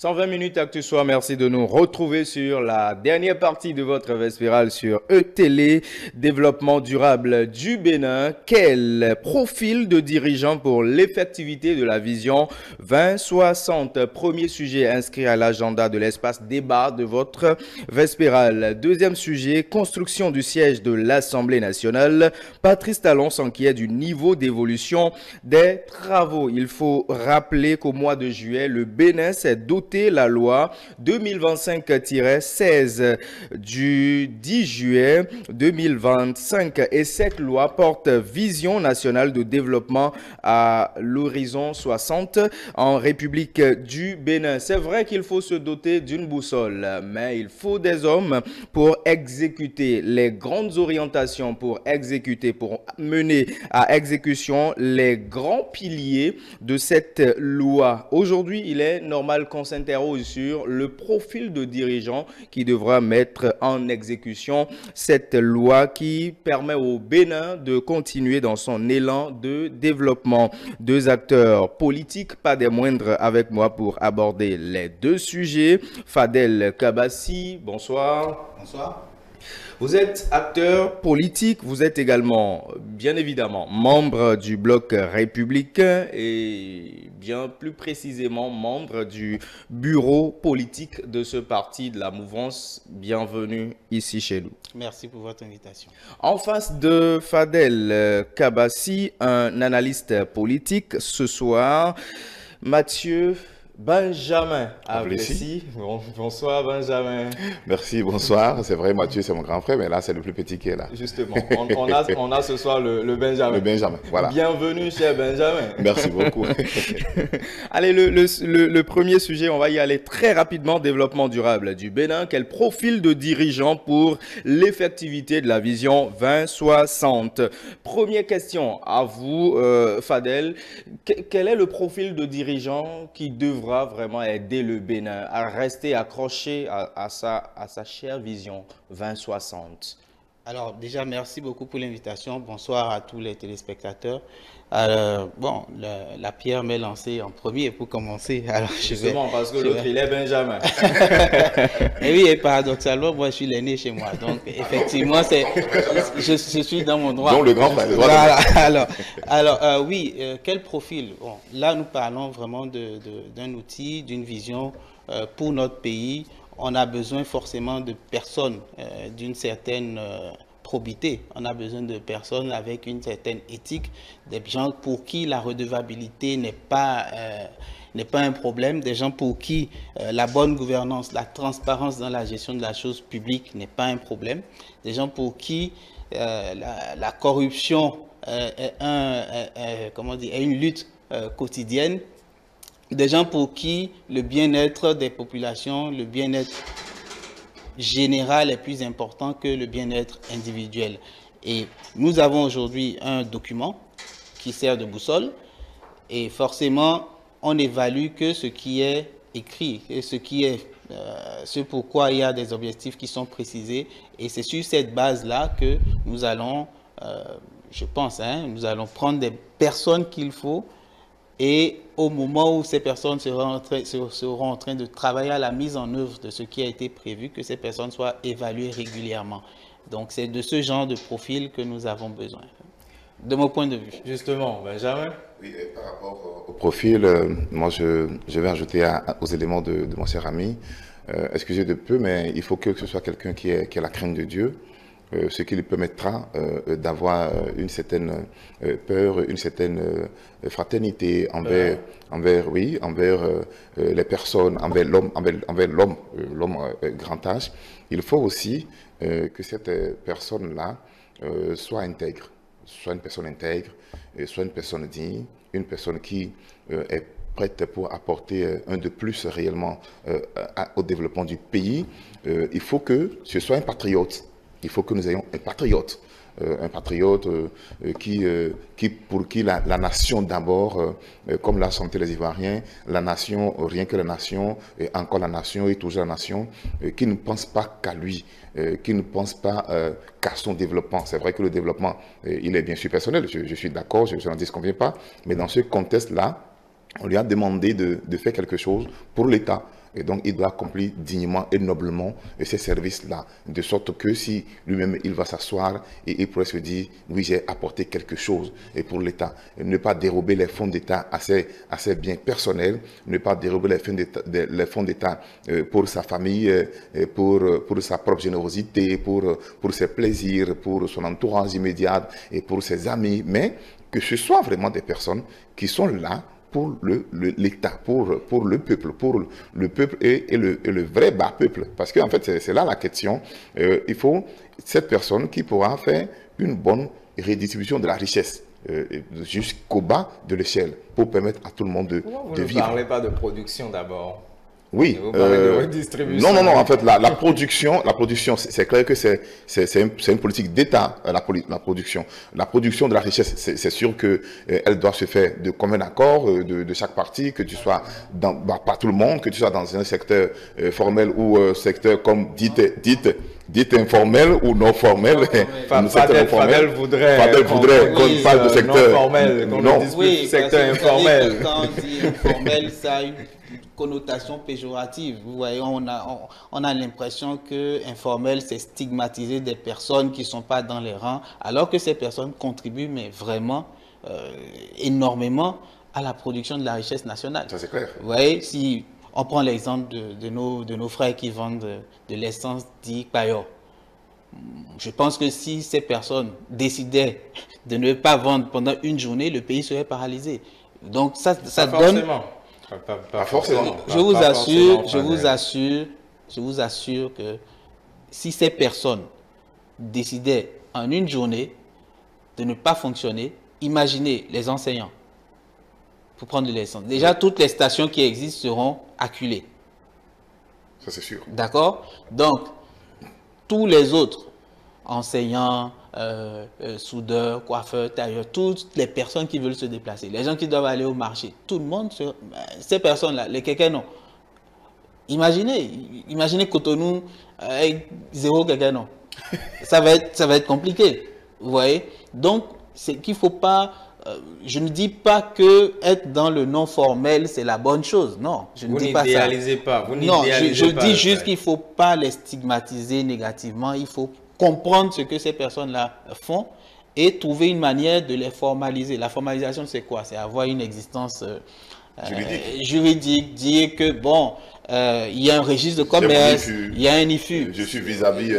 120 minutes Actu Soir, merci de nous retrouver sur la dernière partie de votre Vespérale sur E-Télé, développement durable du Bénin. Quel profil de dirigeant pour l'effectivité de la vision 2060? Premier sujet inscrit à l'agenda de l'espace débat de votre Vespérale. Deuxième sujet, construction du siège de l'Assemblée nationale. Patrice Talon s'inquiète du niveau d'évolution des travaux. Il faut rappeler qu'au mois de juillet, le Bénin s'est doté la loi 2025-16 du 10 juillet 2025 et cette loi porte vision nationale de développement à l'horizon 60 en République du Bénin. C'est vrai qu'il faut se doter d'une boussole, mais il faut des hommes pour exécuter les grandes orientations, pour mener à exécution les grands piliers de cette loi. Aujourd'hui, il est normal qu'on s'interroge sur le profil de dirigeant qui devra mettre en exécution cette loi qui permet au Bénin de continuer dans son élan de développement. Deux acteurs politiques, pas des moindres, avec moi pour aborder les deux sujets. Fadel Kabassi, bonsoir. Bonsoir. Vous êtes acteur politique, vous êtes également, bien évidemment, membre du bloc républicain et bien plus précisément membre du bureau politique de ce parti de la mouvance. Bienvenue ici chez nous. Merci pour votre invitation. En face de Fadel Kabassi, un analyste politique, ce soir, Mathieu Benjamin Ablessi. Bonsoir Benjamin. Merci, bonsoir. C'est vrai, Mathieu, c'est mon grand frère, mais là, c'est le plus petit qui est là. Justement, on a ce soir le Benjamin. Le Benjamin, voilà. Bienvenue, cher Benjamin. Merci beaucoup. Allez, le premier sujet, on va y aller très rapidement. Développement durable du Bénin. Quel profil de dirigeant pour l'effectivité de la vision 2060? Première question à vous, Fadel. Quel est le profil de dirigeant qui devra vraiment aider le Bénin à rester accroché à sa chère vision 2060? Alors déjà, merci beaucoup pour l'invitation. Bonsoir à tous les téléspectateurs. La pierre m'est lancée en premier pour commencer. Alors, justement, parce que l'autre, il est Benjamin. Et oui, et paradoxalement, moi, je suis l'aîné chez moi. Donc, effectivement, je suis dans mon droit. Donc, le grand frère. Voilà. Alors, quel profil? Bon, là, nous parlons vraiment d'un outil, d'une vision pour notre pays. On a besoin forcément de personnes d'une certaine probité. On a besoin de personnes avec une certaine éthique, des gens pour qui la redevabilité n'est pas un problème, des gens pour qui la bonne gouvernance, la transparence dans la gestion de la chose publique n'est pas un problème, des gens pour qui la corruption est une lutte quotidienne, des gens pour qui le bien-être des populations, le bien-être général est plus important que le bien-être individuel. Et nous avons aujourd'hui un document qui sert de boussole et forcément, on évalue que ce qui est écrit et ce pourquoi il y a des objectifs qui sont précisés. Et c'est sur cette base-là que nous allons, je pense, nous allons prendre des personnes qu'il faut. Et au moment où ces personnes seront en train de travailler à la mise en œuvre de ce qui a été prévu, que ces personnes soient évaluées régulièrement. Donc, c'est de ce genre de profil que nous avons besoin, de mon point de vue. Justement, Benjamin? Oui, par rapport au profil, moi, je vais ajouter aux éléments de mon cher ami. Excusez de peu, mais il faut que ce soit quelqu'un qui ait la crainte de Dieu. Ce qui lui permettra d'avoir une certaine peur, une certaine fraternité envers les personnes, envers l'homme grand âge. Il faut aussi que cette personne-là soit intègre, soit une personne intègre, soit une personne digne, une personne qui est prête pour apporter un de plus réellement au développement du pays. Il faut que ce soit un patriote. Il faut que nous ayons un patriote pour qui la nation d'abord, comme l'a chanté les Ivoiriens, la nation, rien que la nation, et encore la nation et toujours la nation, qui ne pense pas qu'à lui, qui ne pense pas qu'à son développement. C'est vrai que le développement, il est bien sûr personnel, je suis d'accord, je n'en disconviens pas, mais dans ce contexte-là, On lui a demandé de faire quelque chose pour l'État. Et donc, il doit accomplir dignement et noblement ces services-là. De sorte que si lui-même, il va s'asseoir et il pourrait se dire, oui, j'ai apporté quelque chose et pour l'État. Ne pas dérober les fonds d'État à ses biens personnels, ne pas dérober les fonds d'État pour sa famille, pour sa propre générosité, pour ses plaisirs, pour son entourage immédiat et pour ses amis. Mais que ce soit vraiment des personnes qui sont là pour l'État, pour le peuple et le vrai bas peuple. Parce qu'en fait, c'est là la question. Il faut cette personne qui pourra faire une bonne redistribution de la richesse jusqu'au bas de l'échelle pour permettre à tout le monde de vivre. Vous ne parlez pas de production d'abord? Oui. Vous parlez de redistribution. Non. En fait, la production, c'est clair que c'est une politique d'État, la production. La production de la richesse, c'est sûr que elle doit se faire de commun accord de chaque partie, que tu sois pas tout le monde, que tu sois dans un secteur formel ou secteur comme dit informel ou non formel. Fadel voudrait qu'on parle de secteur non formel, qu'on secteur informel. Quand on dit informel, ça a une connotation péjorative. Vous voyez, on a l'impression que informel, c'est stigmatiser des personnes qui ne sont pas dans les rangs, alors que ces personnes contribuent, mais vraiment énormément à la production de la richesse nationale. Ça, c'est clair. Vous voyez, si on prend l'exemple de nos frères qui vendent de l'essence dit Payo. Je pense que si ces personnes décidaient de ne pas vendre pendant une journée, le pays serait paralysé. Donc ça donne... Pas forcément. Je vous assure que si ces personnes décidaient en une journée de ne pas fonctionner, imaginez les enseignants pour prendre de l'essence. Déjà, toutes les stations qui existent seront acculées. Ça, c'est sûr. D'accord? Donc, tous les autres, enseignants, soudeurs, coiffeurs, tailleurs, toutes les personnes qui veulent se déplacer, les gens qui doivent aller au marché, tout le monde, ces personnes-là, les Kekeno, imaginez Cotonou avec 0 Kekeno. Ça va être compliqué, vous voyez. Donc, c'est qu'il ne faut pas... je ne dis pas que être dans le non formel, c'est la bonne chose. Non, je ne dis pas ça. Vous n'idéalisez pas. Non, je dis juste qu'il ne faut pas les stigmatiser négativement. Il faut comprendre ce que ces personnes-là font et trouver une manière de les formaliser. La formalisation, c'est quoi? C'est avoir une existence juridique, dire que, bon, il y a un registre de commerce, il y a un IFU. Je suis vis-à-vis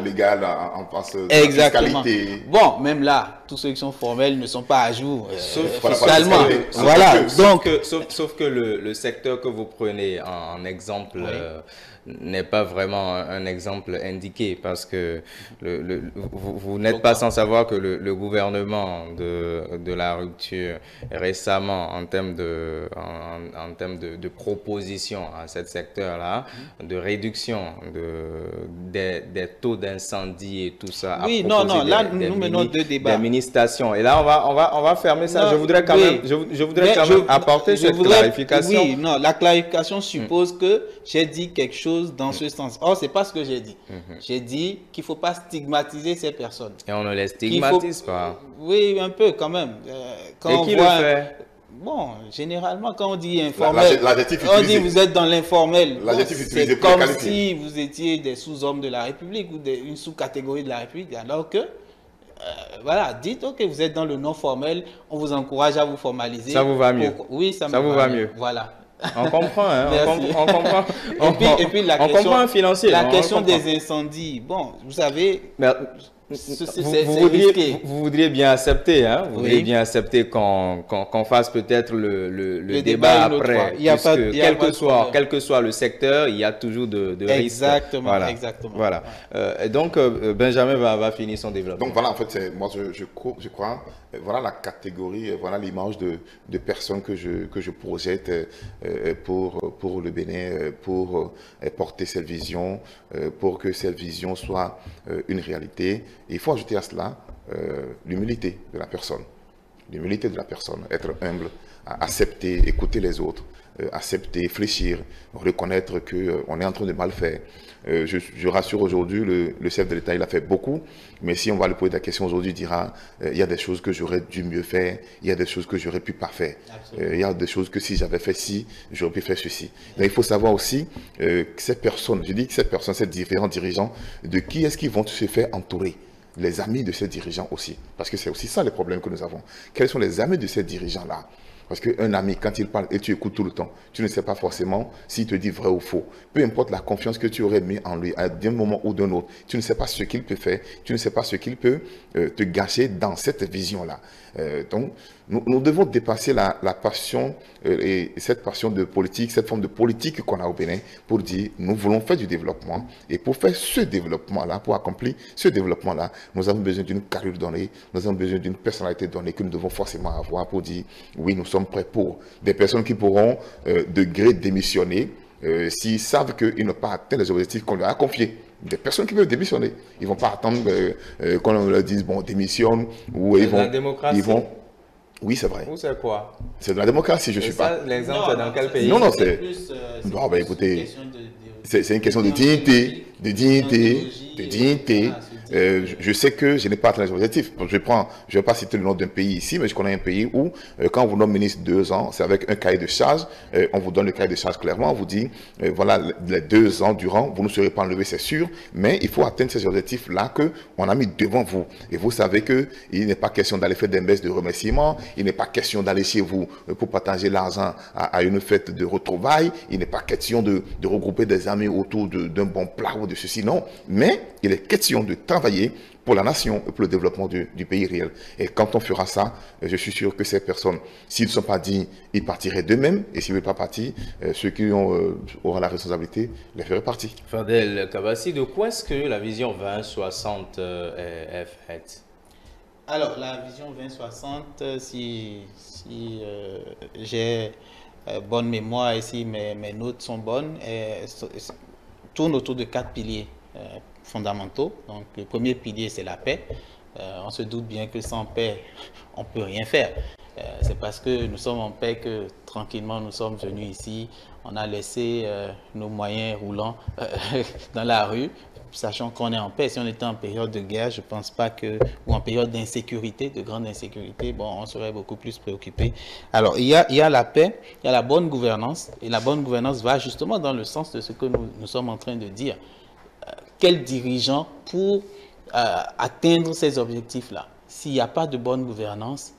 légal en face de Exactement. la fiscalité. Bon, même là, tous ceux qui sont formels ne sont pas à jour fiscalement. Voilà. Sauf que le secteur que vous prenez en exemple n'est pas vraiment un exemple indiqué parce que vous n'êtes pas sans savoir que le gouvernement de la rupture récemment en termes de propositions à ce secteur-là, de réduction des taux d'incendie et tout ça. Oui, non, là nous menons deux débats. Des mini-stations. Et là, on va fermer ça. Je voudrais quand même apporter cette clarification. Oui, non, la clarification suppose que j'ai dit quelque chose dans ce sens. Or, c'est pas ce que j'ai dit. J'ai dit qu'il ne faut pas stigmatiser ces personnes. Et on ne les stigmatise pas. Oui, un peu quand même. Et qui le fait? Bon, généralement, quand on dit informel, on dit vous êtes dans l'informel. C'est comme si vous étiez des sous-hommes de la République ou une sous-catégorie de la République, alors que voilà, dites ok, vous êtes dans le non formel, on vous encourage à vous formaliser. Ça vous va mieux. Oui, ça vous va mieux. Voilà. On comprend, hein, on comprend. Et puis la question, comprend un financier. La question des incendies, bon, vous savez, vous voudriez bien accepter, hein, vous voudriez bien accepter qu'on fasse peut-être le débat après. Quel que soit le secteur, il y a toujours de risques. Exactement, voilà. Exactement. Voilà. Donc, Benjamin va finir son développement. Donc voilà, en fait, moi je crois, voilà la catégorie, voilà l'image de personnes que je projette pour le Bénin, pour porter cette vision, pour que cette vision soit une réalité. Et il faut ajouter à cela l'humilité de la personne. L'humilité de la personne, être humble, accepter, écouter les autres, accepter, fléchir, reconnaître qu'on est en train de mal faire. Je rassure aujourd'hui, le chef de l'État, il a fait beaucoup, mais si on va lui poser la question aujourd'hui, il dira il y a des choses que j'aurais dû mieux faire, il y a des choses que j'aurais pu pas faire, il y a des choses que si j'avais fait ci, j'aurais pu faire ceci. Donc il faut savoir aussi que ces personnes, je dis que ces personnes, ces différents dirigeants, de qui est-ce qu'ils vont se faire entourer? Les amis de ces dirigeants aussi, parce que c'est aussi ça les problèmes que nous avons. Quels sont les amis de ces dirigeants-là? Parce qu'un ami, quand il parle et tu écoutes tout le temps, tu ne sais pas forcément s'il te dit vrai ou faux. Peu importe la confiance que tu aurais mis en lui à d'un moment ou d'un autre, tu ne sais pas ce qu'il peut faire, tu ne sais pas ce qu'il peut te gâcher dans cette vision-là. Donc, nous devons dépasser la passion et cette passion de politique, cette forme de politique qu'on a au Bénin pour dire nous voulons faire du développement. Et pour faire ce développement-là, pour accomplir ce développement-là, nous avons besoin d'une carrure donnée, nous avons besoin d'une personnalité donnée que nous devons forcément avoir pour dire oui, nous sommes prêts pour. Des personnes qui pourront de gré démissionner s'ils savent qu'ils n'ont pas atteint les objectifs qu'on leur a confiés. Des personnes qui veulent démissionner. Ils ne vont pas attendre qu'on leur dise, bon, démissionne, ou ils vont... La démocratie. Ils vont... Oui, c'est vrai. Ou c'est quoi? C'est de la démocratie, je ne suis pas... L'exemple, c'est dans quel pays? Non, c'est... Non, ben écoutez, c'est une question de dignité, de dignité. Je sais que je n'ai pas atteint les objectifs. Je ne vais pas citer le nom d'un pays ici, mais je connais un pays où, quand on vous nomme ministre 2 ans, c'est avec un cahier de charge. On vous donne le cahier de charge clairement. On vous dit, voilà, les 2 ans durant, vous ne serez pas enlevé, c'est sûr, mais il faut atteindre ces objectifs-là qu'on a mis devant vous. Et vous savez qu'il n'est pas question d'aller faire des messes de remerciements, il n'est pas question d'aller chez vous pour partager l'argent à une fête de retrouvailles, il n'est pas question de regrouper des amis autour d'un bon plat ou de ceci, non. Mais il est question de travailler pour la nation et pour le développement du pays réel. Et quand on fera ça, je suis sûr que ces personnes, s'ils ne sont pas dignes, ils partiraient d'eux-mêmes. Et s'ils ne veulent pas partir, ceux qui auront la responsabilité les feraient partir. Fadel Kabassi, de quoi est-ce que la vision 2060 est faite? Alors, la vision 2060, si j'ai bonne mémoire et si mes notes sont bonnes, tourne autour de 4 piliers fondamentaux. Donc, le premier pilier, c'est la paix. On se doute bien que sans paix, on ne peut rien faire. C'est parce que nous sommes en paix que tranquillement nous sommes venus ici. On a laissé nos moyens roulants dans la rue, sachant qu'on est en paix. Si on était en période de guerre, je ne pense pas que, ou en période d'insécurité, de grande insécurité, bon, on serait beaucoup plus préoccupé. Alors, il y a la paix, il y a la bonne gouvernance, et la bonne gouvernance va justement dans le sens de ce que nous sommes en train de dire. Quel dirigeant pour atteindre ces objectifs-là? S'il n'y a pas de bonne gouvernance,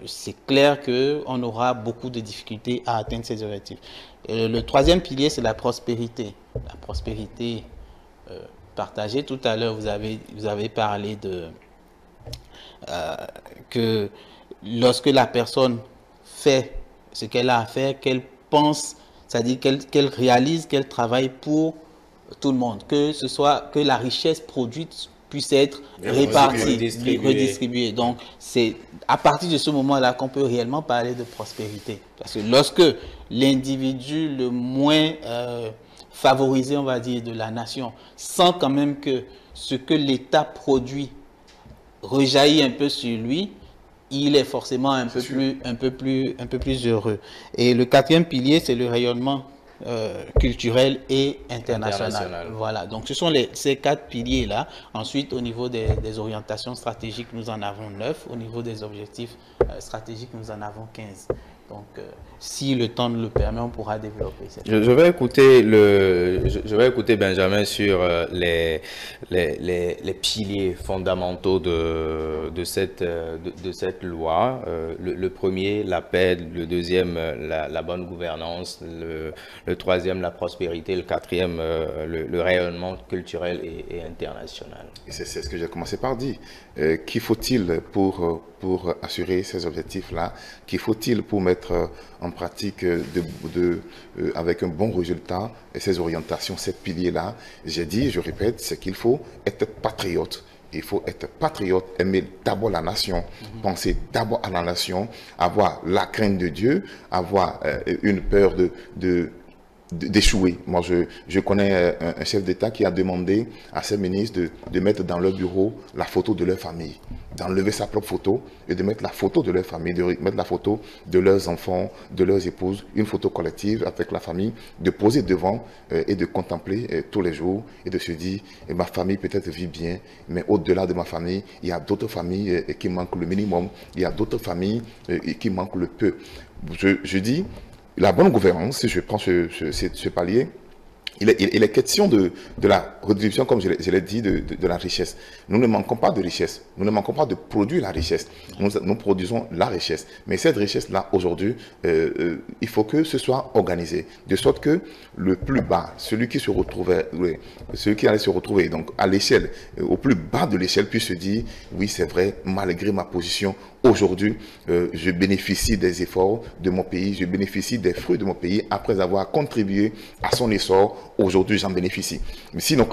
c'est clair qu'on aura beaucoup de difficultés à atteindre ces objectifs. Le troisième pilier, c'est la prospérité. La prospérité partagée. Tout à l'heure, vous avez parlé de que lorsque la personne fait ce qu'elle a à faire, qu'elle pense, c'est-à-dire qu'elle réalise, qu'elle travaille pour tout le monde, que la richesse produite puisse être répartie, redistribuée. Donc, c'est à partir de ce moment-là qu'on peut réellement parler de prospérité. Parce que lorsque l'individu le moins favorisé, on va dire, de la nation, sent quand même que ce que l'État produit rejaillit un peu sur lui, il est forcément un peu plus heureux. Et le quatrième pilier, c'est le rayonnement culturel et international. Voilà, donc ce sont ces 4 piliers-là. Ensuite, au niveau des orientations stratégiques, nous en avons 9. Au niveau des objectifs stratégiques, nous en avons 15. Donc, si le temps nous le permet, on pourra développer. Je vais écouter Benjamin sur les piliers fondamentaux de cette loi. Le premier, la paix. Le deuxième, la bonne gouvernance. Le troisième, la prospérité. Le quatrième, le rayonnement culturel et international. Et c'est ce que j'ai commencé par dire. Qu'y faut-il pour assurer ces objectifs-là? Qu'y faut-il pour mettre en pratique avec un bon résultat et ces orientations, ces piliers-là? J'ai dit, je répète, c'est qu'il faut être patriote. Il faut être patriote, aimer d'abord la nation, penser d'abord à la nation, avoir la crainte de Dieu, avoir une peur d'échouer. Moi, je connais un chef d'État qui a demandé à ses ministres de mettre dans leur bureau la photo de leur famille, d'enlever sa propre photo et de mettre la photo de leur famille, de mettre la photo de leurs enfants, de leurs épouses, une photo collective avec la famille, de poser devant et de contempler tous les jours et de se dire, ma famille peut-être vit bien, mais au-delà de ma famille, il y a d'autres familles qui manquent le minimum, il y a d'autres familles qui manquent le peu. Je dis, la bonne gouvernance, si je prends ce palier, il est question de la redistribution, comme je l'ai dit, de la richesse. Nous ne manquons pas de richesse. Nous ne manquons pas de produire la richesse. Nous produisons la richesse. Mais cette richesse-là, aujourd'hui, il faut que ce soit organisé. De sorte que le plus bas, celui qui allait se retrouver donc à l'échelle, au plus bas de l'échelle, puisse se dire, oui, c'est vrai, malgré ma position, aujourd'hui, je bénéficie des efforts de mon pays, je bénéficie des fruits de mon pays après avoir contribué à son essor. Aujourd'hui, j'en bénéficie. Mais sinon,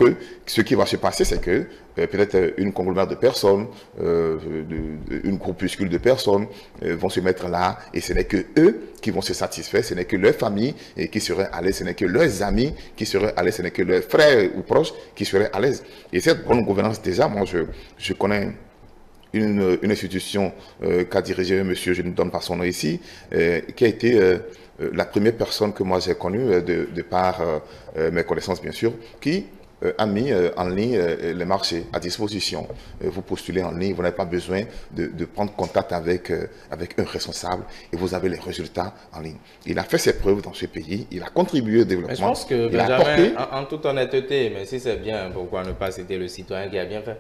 ce qui va se passer, c'est que peut-être une conglomérat de personnes, une groupuscule de personnes vont se mettre là et ce n'est que eux qui vont se satisfaire, ce n'est que leur famille qui serait à l'aise, ce n'est que leurs amis qui seraient à l'aise, ce n'est que leurs frères ou proches qui seraient à l'aise. Et cette bonne gouvernance, déjà, moi, je connais une institution qu'a dirigé un monsieur, je ne donne pas son nom ici, qui a été la première personne que moi j'ai connue de par mes connaissances bien sûr, qui a mis en ligne les marchés à disposition. Vous postulez en ligne, vous n'avez pas besoin de prendre contact avec un responsable et vous avez les résultats en ligne. Il a fait ses preuves dans ce pays, il a contribué au développement. Mais je pense que Benjamin, en toute honnêteté, mais si c'est bien, pourquoi ne pas citer le citoyen qui a bien fait?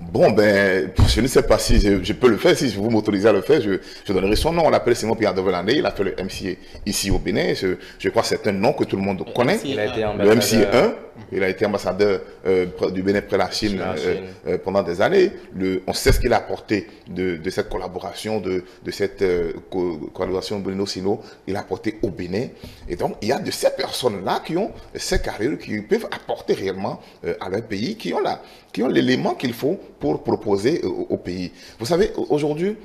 Bon, ben, je ne sais pas si je peux le faire. Si vous m'autorisez à le faire, je donnerai son nom. On l'appelle Simon Pierre Develandé. Il a fait le MCA ici au Bénin. Je crois que c'est un nom que tout le monde connaît. Il a été le MCA 1. Il a été ambassadeur du Bénin près la Chine pendant des années. On sait ce qu'il a apporté de cette collaboration, de cette collaboration Bénino-Sino. Il a apporté au Bénin. Et donc, il y a de ces personnes-là qui ont ces carrières, qui peuvent apporter réellement à leur pays, qui ont l'élément qu'il faut pour proposer au pays. Vous savez, aujourd'hui,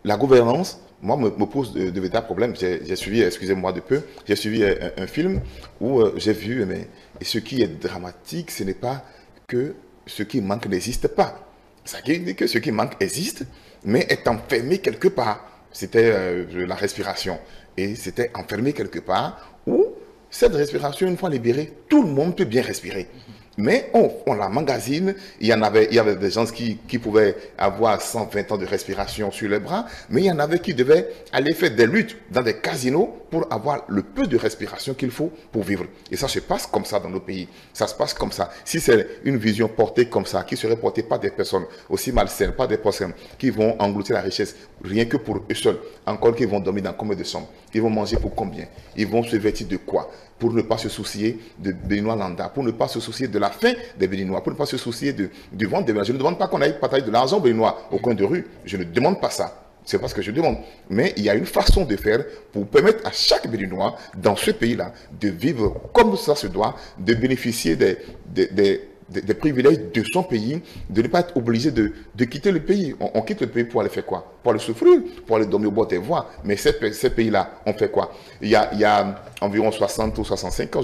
la gouvernance, moi, me pose de véritables problèmes. J'ai suivi, excusez-moi de peu, j'ai suivi un film où j'ai vu, mais ce qui est dramatique, ce n'est pas que ce qui manque n'existe pas. Ça veut dire que ce qui manque existe, mais est enfermé quelque part. C'était la respiration. Et c'était enfermé quelque part où cette respiration, une fois libérée, tout le monde peut bien respirer. Mais on la magasine, il y avait des gens qui pouvaient avoir 120 ans de respiration sur les bras, mais il y en avait qui devaient aller faire des luttes dans des casinos pour avoir le peu de respiration qu'il faut pour vivre. Et ça se passe comme ça dans nos pays. Ça se passe comme ça. Si c'est une vision portée comme ça, qui serait portée par des personnes aussi malsaines, pas des personnes qui vont engloutir la richesse rien que pour eux seuls, encore qu'ils vont dormir dans combien de somme, ils vont manger pour combien, ils vont se vêtir de quoi, pour ne pas se soucier de Béninois lambda, pour ne pas se soucier de la faim des Béninois, pour ne pas se soucier du ventre des Béninois. Je ne demande pas qu'on aille partager de l'argent Béninois au coin de rue. Je ne demande pas ça. C'est pas ce que je demande. Mais il y a une façon de faire pour permettre à chaque Béninois dans ce pays-là de vivre comme ça se doit, de bénéficier des privilèges de son pays, de ne pas être obligé de quitter le pays. On quitte le pays pour aller faire quoi? Pour aller souffrir, pour aller dormir au bord des voies. Mais ces pays-là, on fait quoi? Il y a environ 60 ou 65 ans,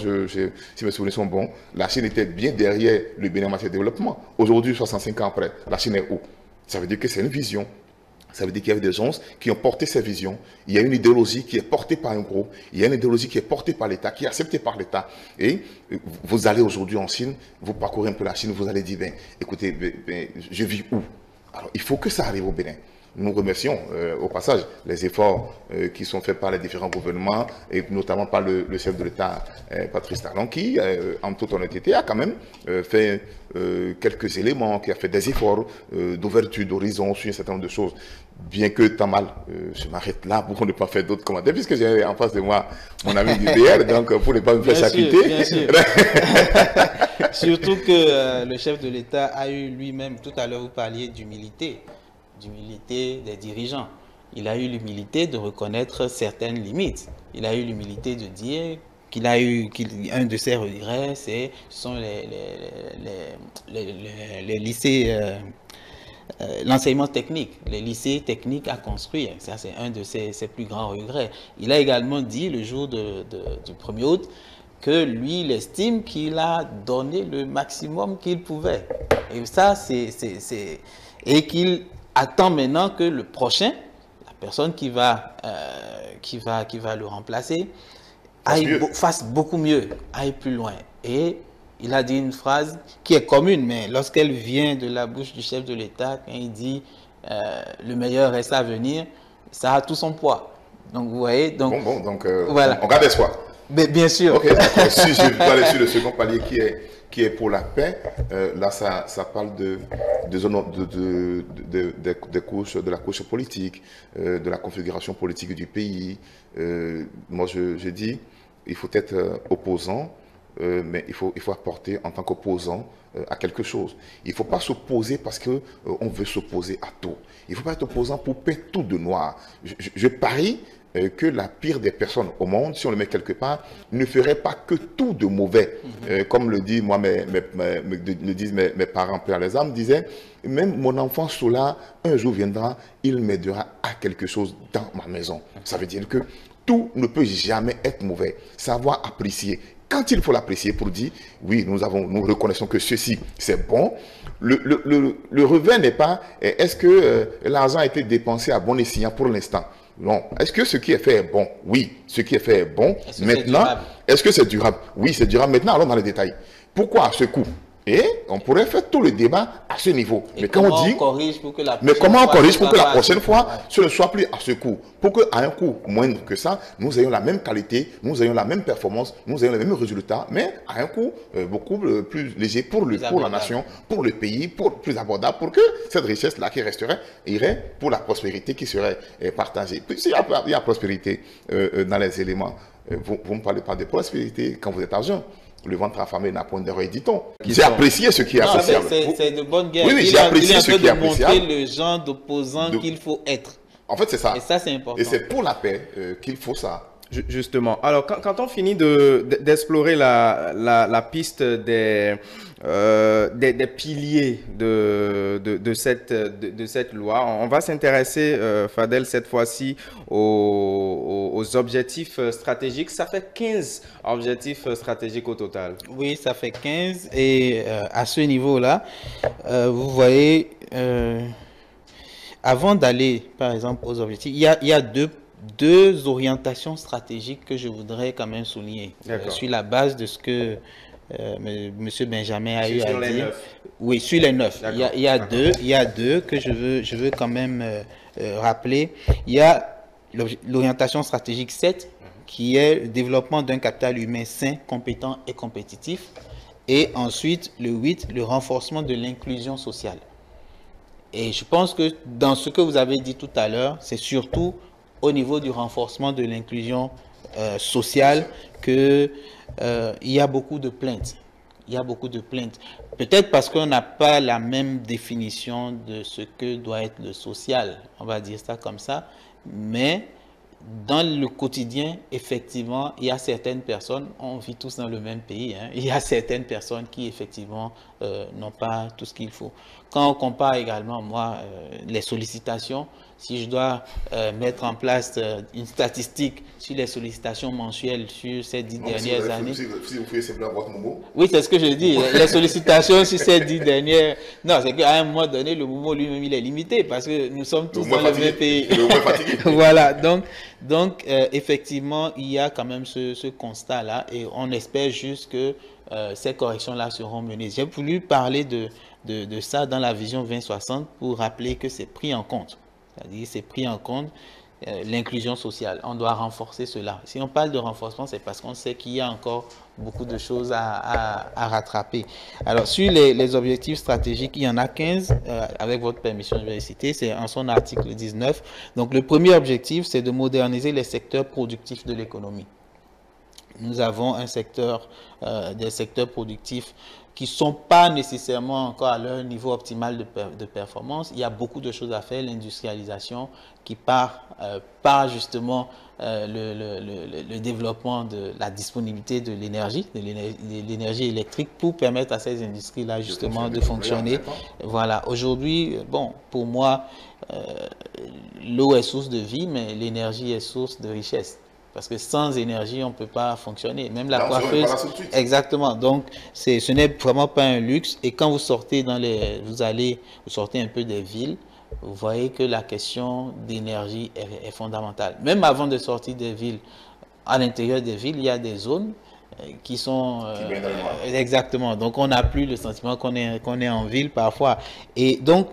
si mes souvenirs sont bons, la Chine était bien derrière le Bénin en matière de développement. Aujourd'hui, 65 ans après, la Chine est où? Ça veut dire que c'est une vision. Ça veut dire qu'il y avait des gens qui ont porté ces visions. Il y a une idéologie qui est portée par un groupe. Il y a une idéologie qui est portée par l'État, qui est acceptée par l'État. Et vous allez aujourd'hui en Chine, vous parcourez un peu la Chine, vous allez dire, écoutez, je vis où? Alors, il faut que ça arrive au Bénin. Nous remercions au passage les efforts qui sont faits par les différents gouvernements et notamment par le chef de l'État, Patrice Talon, qui, en toute honnêteté, a quand même fait quelques éléments, qui a fait des efforts d'ouverture d'horizon sur un certain nombre de choses. Bien que tant mal, je m'arrête là pour ne pas faire d'autres commentaires, puisque j'ai en face de moi mon ami du DR, donc pour ne pas me faire chapiter. Bien sûr. Surtout que le chef de l'État a eu lui-même, tout à l'heure vous parliez d'humilité des dirigeants. Il a eu l'humilité de reconnaître certaines limites. Il a eu l'humilité de dire un de ses regrets, ce sont les lycées l'enseignement technique, les lycées techniques à construire. Ça, c'est un de ses plus grands regrets. Il a également dit le jour du 1er août que lui, il estime qu'il a donné le maximum qu'il pouvait. Et ça, et qu'il attend maintenant que le prochain, la personne qui va le remplacer, fasse beaucoup mieux, aille plus loin. Et il a dit une phrase qui est commune, mais lorsqu'elle vient de la bouche du chef de l'État, quand il dit le meilleur reste à venir, ça a tout son poids. Donc, vous voyez, donc, voilà. On garde espoir. Mais, bien sûr. Ok, d'accord. Si je dois aller sur le second palier qui est pour la paix, là, ça parle de la couche politique, de la configuration politique du pays. Moi, je dis, il faut être opposant, mais il faut apporter en tant qu'opposant à quelque chose. Il ne faut pas s'opposer parce qu'on veut s'opposer à tout. Il ne faut pas être opposant pour peindre tout de noir. Je parie que la pire des personnes au monde, si on le met quelque part, ne ferait pas que tout de mauvais. Comme le dit, moi, le disent mes parents, père les âmes, disaient, même mon enfant Sola, un jour viendra, il m'aidera à quelque chose dans ma maison. Ça veut dire que tout ne peut jamais être mauvais. Savoir apprécier. Quand il faut l'apprécier pour dire, oui, nous reconnaissons que ceci, c'est bon. Le revers n'est pas, est-ce que l'argent a été dépensé à bon escient pour l'instant? Non. Est-ce que ce qui est fait est bon? Oui, ce qui est fait est bon. Maintenant, est-ce que c'est durable? Oui, c'est durable. Maintenant, allons dans les détails. Pourquoi à ce coup? Et on pourrait faire tout le débat à ce niveau. Mais comment on corrige pour que la prochaine fois, ce ne soit plus à ce coût? Pour qu'à un coût moindre que ça, nous ayons la même qualité, nous ayons la même performance, nous ayons les mêmes résultats, mais à un coût beaucoup plus léger pour la nation, pour le pays, plus abordable, pour que cette richesse-là qui resterait, irait pour la prospérité qui serait partagée. Puis s'il y a prospérité dans les éléments, vous ne parlez pas de prospérité quand vous êtes à jeun. Le ventre affamé n'a point d'erreur, dit-on. J'ai apprécié ce qui est appréciable. C'est de bonne guerre. Oui, j'ai apprécié ce qui est appréciable. Il a montrer le genre d'opposant qu'il faut être. En fait, c'est ça. Et ça, c'est important. Et c'est pour la paix qu'il faut ça. Justement. Alors, quand on finit d'explorer la piste des piliers de cette loi, on va s'intéresser, Fadel, cette fois-ci aux objectifs stratégiques. Ça fait 15 objectifs stratégiques au total. Oui, ça fait 15. Et à ce niveau-là, vous voyez, avant d'aller, par exemple, aux objectifs, il y a deux orientations stratégiques que je voudrais quand même souligner sur la base de ce que M. Benjamin a eu à dire. Oui, sur les 9. Il y a deux que je veux quand même rappeler. Il y a l'orientation stratégique 7 qui est le développement d'un capital humain sain, compétent et compétitif. Et ensuite, le 8, le renforcement de l'inclusion sociale. Et je pense que dans ce que vous avez dit tout à l'heure, c'est surtout au niveau du renforcement de l'inclusion sociale qu'il y a beaucoup de plaintes. Il y a beaucoup de plaintes. Peut-être parce qu'on n'a pas la même définition de ce que doit être le social. On va dire ça comme ça. Mais dans le quotidien, effectivement, il y a certaines personnes, on vit tous dans le même pays, hein, il y a certaines personnes qui, effectivement, n'ont pas tout ce qu'il faut. Quand on compare également, moi, les sollicitations, si je dois mettre en place une statistique sur les sollicitations mensuelles sur ces 10 dernières années. Si vous pouvez simplement votre Momo. Oui, c'est ce que je dis. Les sollicitations sur ces 10 dernières. Non, c'est qu'à un moment donné, le Momo lui-même, il est limité parce que nous sommes tous dans le même pays. Voilà. Donc effectivement, il y a quand même ce constat-là et on espère juste que ces corrections-là seront menées. J'ai voulu parler de ça dans la vision 2060 pour rappeler que c'est pris en compte. C'est-à-dire c'est pris en compte l'inclusion sociale. On doit renforcer cela. Si on parle de renforcement, c'est parce qu'on sait qu'il y a encore beaucoup de choses à rattraper. Alors, sur les objectifs stratégiques, il y en a 15. Avec votre permission, je vais les citer. C'est en son article 19. Donc, le premier objectif, c'est de moderniser les secteurs productifs de l'économie. Nous avons un secteur, des secteurs productifs qui ne sont pas nécessairement encore à leur niveau optimal de performance. Il y a beaucoup de choses à faire. L'industrialisation qui part justement le développement de la disponibilité de l'énergie électrique pour permettre à ces industries-là justement de fonctionner. Voilà. Aujourd'hui, bon, pour moi, l'eau est source de vie, mais l'énergie est source de richesse. Parce que sans énergie, on ne peut pas fonctionner. Même la coiffeuse. Exactement. Donc, ce n'est vraiment pas un luxe. Et quand vous sortez vous sortez un peu des villes, vous voyez que la question d'énergie est fondamentale. Même avant de sortir des villes, à l'intérieur des villes, il y a des zones qui sont... exactement. Donc, on n'a plus le sentiment qu'on est en ville parfois. Et donc...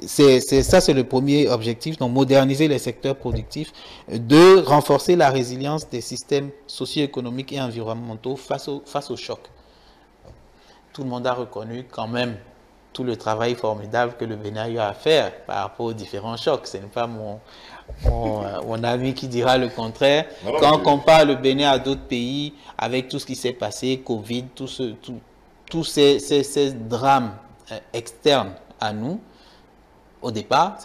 c'est le premier objectif, donc moderniser les secteurs productifs, de renforcer la résilience des systèmes socio-économiques et environnementaux face au choc. Tout le monde a reconnu quand même tout le travail formidable que le Bénin a eu à faire par rapport aux différents chocs. Ce n'est pas mon ami qui dira le contraire. Quand on compare le Bénin à d'autres pays, avec tout ce qui s'est passé, Covid, tous ces drames externes à nous, au départ,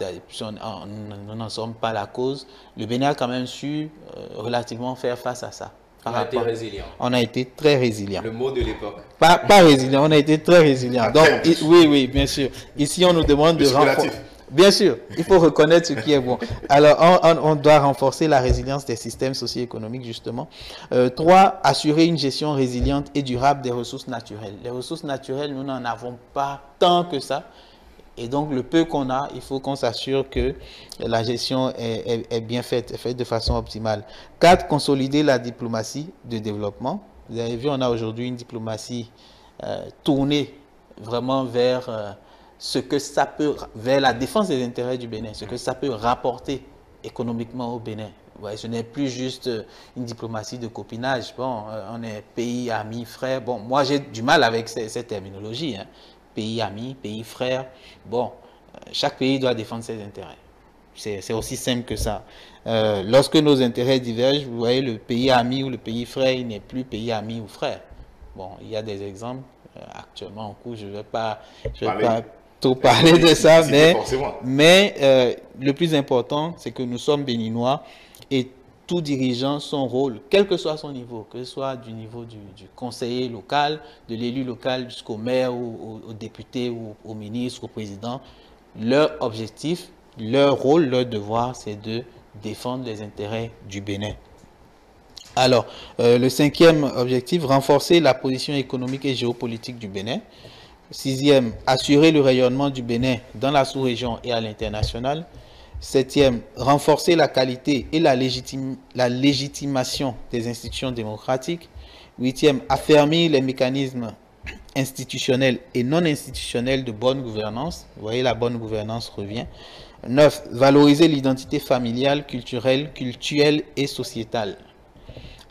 nous n'en sommes pas la cause. Le Bénin a quand même su relativement faire face à ça. On a été résilient. On a été très résilient. Le mot de l'époque. Pas résilient, on a été très résilient. Donc, oui, bien sûr. Ici, on nous demande de renforcer. Bien sûr, il faut reconnaître ce qui est bon. Alors, on doit renforcer la résilience des systèmes socio-économiques, justement. 3, assurer une gestion résiliente et durable des ressources naturelles. Les ressources naturelles, nous n'en avons pas tant que ça. Et donc, le peu qu'on a, il faut qu'on s'assure que la gestion est bien faite, est faite de façon optimale. 4, consolider la diplomatie de développement. Vous avez vu, on a aujourd'hui une diplomatie tournée vraiment vers ce que ça peut, vers la défense des intérêts du Bénin, ce que ça peut rapporter économiquement au Bénin. Ouais, ce n'est plus juste une diplomatie de copinage. Bon, on est pays, amis, frères. Bon, moi, j'ai du mal avec cette terminologie, hein. Pays amis, pays frères. Bon, chaque pays doit défendre ses intérêts. C'est aussi simple que ça. Lorsque nos intérêts divergent, vous voyez, le pays ami ou le pays frère, il n'est plus pays ami ou frère. Bon, il y a des exemples actuellement en cours. Je ne vais pas trop parler de ça, mais le plus important, c'est que nous sommes béninois et tout dirigeant son rôle, quel que soit son niveau, que ce soit du niveau du conseiller local, de l'élu local jusqu'au maire ou au député ou au ministre, au président, leur objectif, leur rôle, leur devoir, c'est de défendre les intérêts du Bénin. Alors, le 5e objectif, renforcer la position économique et géopolitique du Bénin. 6e, assurer le rayonnement du Bénin dans la sous-région et à l'international. 7e, renforcer la qualité et la légitimation des institutions démocratiques. 8e, affermir les mécanismes institutionnels et non institutionnels de bonne gouvernance. Vous voyez, la bonne gouvernance revient. 9, valoriser l'identité familiale, culturelle et sociétale.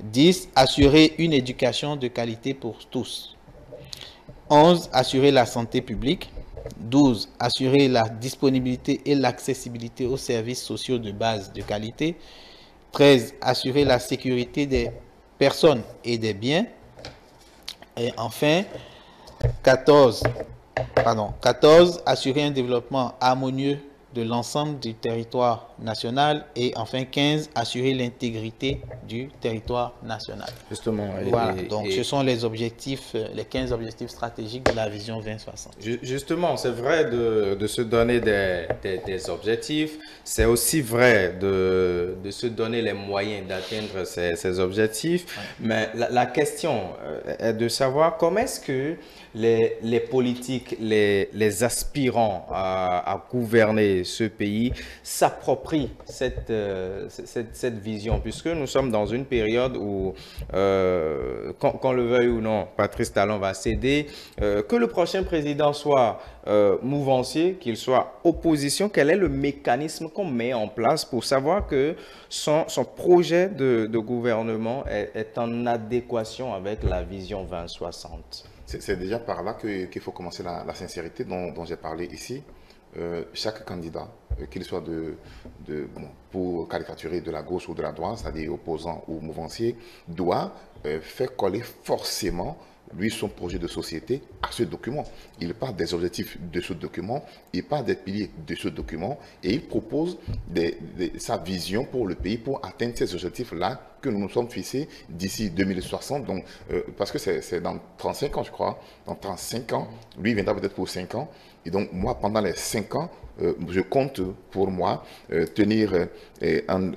10, assurer une éducation de qualité pour tous. 11, assurer la santé publique. 12, assurer la disponibilité et l'accessibilité aux services sociaux de base de qualité. 13, assurer la sécurité des personnes et des biens. Et enfin, 14, assurer un développement harmonieux de l'ensemble du territoire national. Et enfin, 15, assurer l'intégrité du territoire national. Justement. Voilà, donc ce sont les objectifs, les 15 objectifs stratégiques de la vision 2060. Justement, c'est vrai de se donner des objectifs, c'est aussi vrai de se donner les moyens d'atteindre ces objectifs, mais la question est de savoir comment est-ce que les politiques, les aspirants à gouverner ce pays s'approprient cette vision, puisque nous sommes dans une période où, qu'on le veuille ou non, Patrice Talon va céder, que le prochain président soit mouvancier, qu'il soit opposition, quel est le mécanisme qu'on met en place pour savoir que son projet de gouvernement est en adéquation avec la vision 2060? C'est déjà par là qu'il faut commencer la sincérité dont j'ai parlé ici. chaque candidat, qu'il soit pour caricaturer de la gauche ou de la droite, c'est-à-dire opposant ou mouvancier, doit faire coller forcément lui, son projet de société à ce document. Il parle des objectifs de ce document, il parle des piliers de ce document et il propose sa vision pour le pays pour atteindre ces objectifs-là que nous nous sommes fixés d'ici 2060. Donc, parce que c'est dans 35 ans, je crois. Dans 35 ans, lui, il viendra peut-être pour 5 ans. Et donc, moi, pendant les 5 ans, je compte pour moi tenir en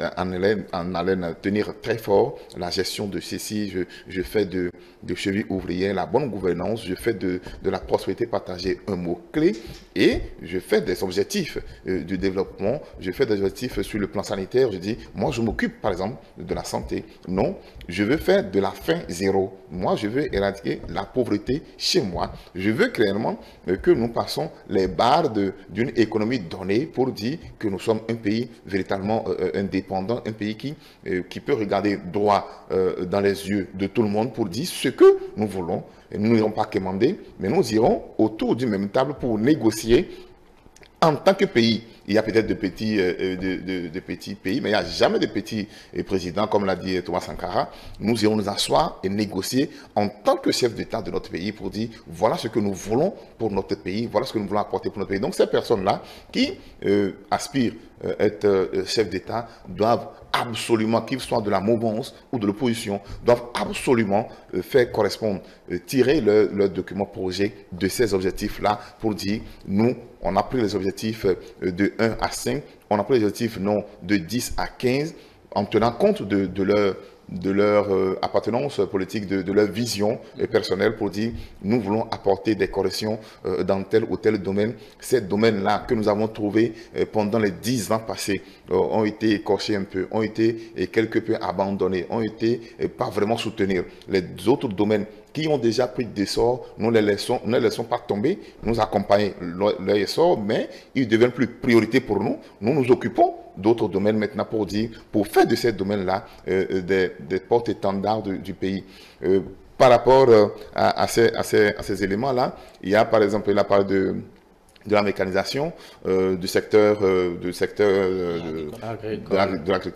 haleine, tenir très fort la gestion de ceci. Je fais de cheville ouvrière la bonne gouvernance, je fais de la prospérité partagée un mot-clé et je fais des objectifs du développement, je fais des objectifs sur le plan sanitaire. Je dis, moi, je m'occupe par exemple de la santé. Non, je veux faire de la faim zéro. Moi, je veux éradiquer la pauvreté chez moi. Je veux clairement que nous passons les barres d'une économie donnée pour dire que nous sommes un pays véritablement indépendant, un pays qui peut regarder droit dans les yeux de tout le monde pour dire ce que nous voulons. Et nous n'irons pas commander, mais nous irons autour d'une même table pour négocier en tant que pays. Il y a peut-être de petits pays, mais il n'y a jamais de petits présidents, comme l'a dit Thomas Sankara. Nous irons nous asseoir et négocier en tant que chef d'État de notre pays pour dire voilà ce que nous voulons pour notre pays, voilà ce que nous voulons apporter pour notre pays. Donc ces personnes-là qui aspirent à être chef d'État doivent absolument, qu'ils soient de la mouvance ou de l'opposition, doivent absolument faire correspondre, tirer leur document projet de ces objectifs-là pour dire nous, on a pris les objectifs de 1 à 5, on a pris les objectifs non de 10 à 15 en tenant compte de leur appartenance politique, de leur vision personnelle pour dire nous voulons apporter des corrections dans tel ou tel domaine. Ces domaines-là que nous avons trouvés pendant les 10 ans passés ont été écorchés un peu, ont été quelque peu abandonnés, ont été pas vraiment soutenus. Les autres domaines qui ont déjà pris d'essor, nous ne les laissons pas tomber, nous accompagnons leur essor, mais ils deviennent plus priorité pour nous. Nous nous occupons d'autres domaines maintenant pour faire de ces domaines-là des porte-étendards du pays. Par rapport à ces éléments-là, il y a par exemple la part de la mécanisation du secteur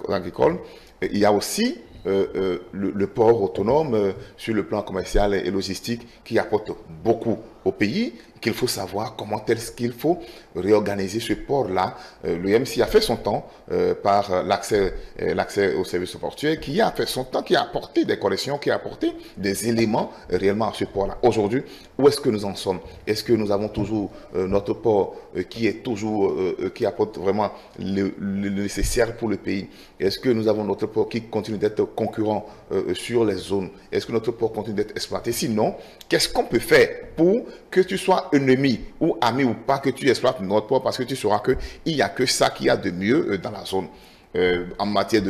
agricole. Il y a aussi le port autonome sur le plan commercial et logistique qui apporte beaucoup au pays, qu'il faut savoir comment est-ce qu'il faut réorganiser ce port-là. Le MCI a fait son temps par l'accès aux services portuaires, qui a fait son temps, qui a apporté des corrections, qui a apporté des éléments réellement à ce port-là. Aujourd'hui, où est-ce que nous en sommes? Est-ce que nous avons toujours notre port qui apporte vraiment le nécessaire pour le pays? Est-ce que nous avons notre port qui continue d'être concurrent sur les zones? Est-ce que notre port continue d'être exploité? Sinon, qu'est-ce qu'on peut faire pour que tu sois ennemi ou ami ou pas, que tu exploites notre port, parce que tu sauras qu'il n'y a que ça qu'il y a de mieux dans la zone. En matière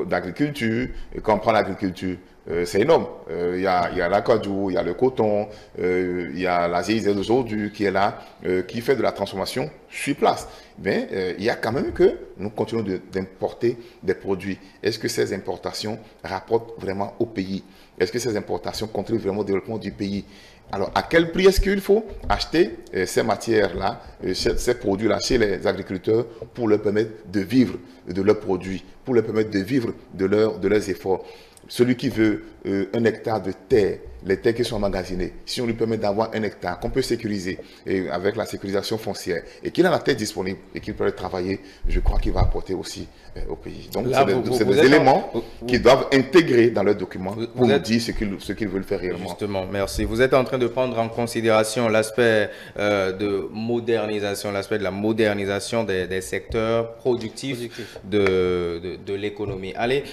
d'agriculture, quand on prend l'agriculture, c'est énorme. Il y a l'acajou, il y a le coton, il y a la zézelle aujourd'hui qui est là, qui fait de la transformation sur place. Mais il y a quand même que nous continuons d'importer des produits. Est-ce que ces importations rapportent vraiment au pays? Est-ce que ces importations contribuent vraiment au développement du pays? Alors, à quel prix est-ce qu'il faut acheter ces matières-là, ces produits-là chez les agriculteurs pour leur permettre de vivre de leurs produits, pour leur permettre de vivre de leurs efforts? Celui qui veut un hectare de terre, les terres qui sont emmagasinées, si on lui permet d'avoir un hectare qu'on peut sécuriser et avec la sécurisation foncière et qu'il a la terre disponible et qu'il peut travailler, je crois qu'il va apporter aussi au pays. Donc, c'est des éléments qui doivent intégrer dans leurs documents pour nous dire ce qu'ils veulent faire réellement. Justement, merci. Vous êtes en train de prendre en considération l'aspect de modernisation, l'aspect de la modernisation des secteurs productifs de l'économie. Allez,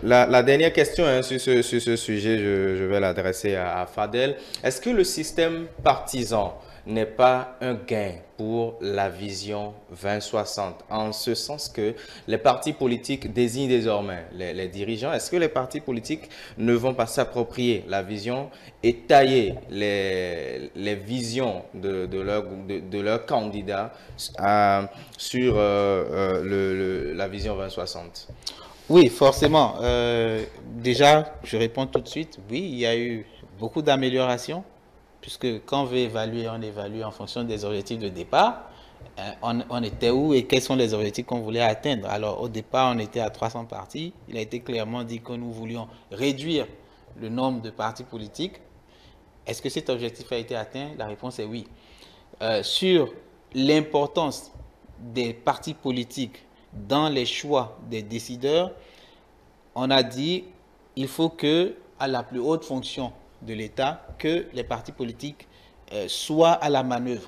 la dernière question sur ce sujet, je vais l'adresser à Fadel. Est-ce que le système partisan n'est pas un gain pour la vision 2060, en ce sens que les partis politiques désignent désormais les dirigeants? Est-ce que les partis politiques ne vont pas s'approprier la vision et tailler les visions de leurs candidats sur la vision 2060? Oui, forcément. Déjà, je réponds tout de suite. Oui, il y a eu beaucoup d'améliorations puisque quand on veut évaluer, on évalue en fonction des objectifs de départ. On était où et quels sont les objectifs qu'on voulait atteindre. Alors, au départ, on était à 300 partis. Il a été clairement dit que nous voulions réduire le nombre de partis politiques. Est-ce que cet objectif a été atteint? La réponse est oui. Sur l'importance des partis politiques dans les choix des décideurs, on a dit qu'il faut que, à la plus haute fonction de l'État, que les partis politiques soient à la manœuvre.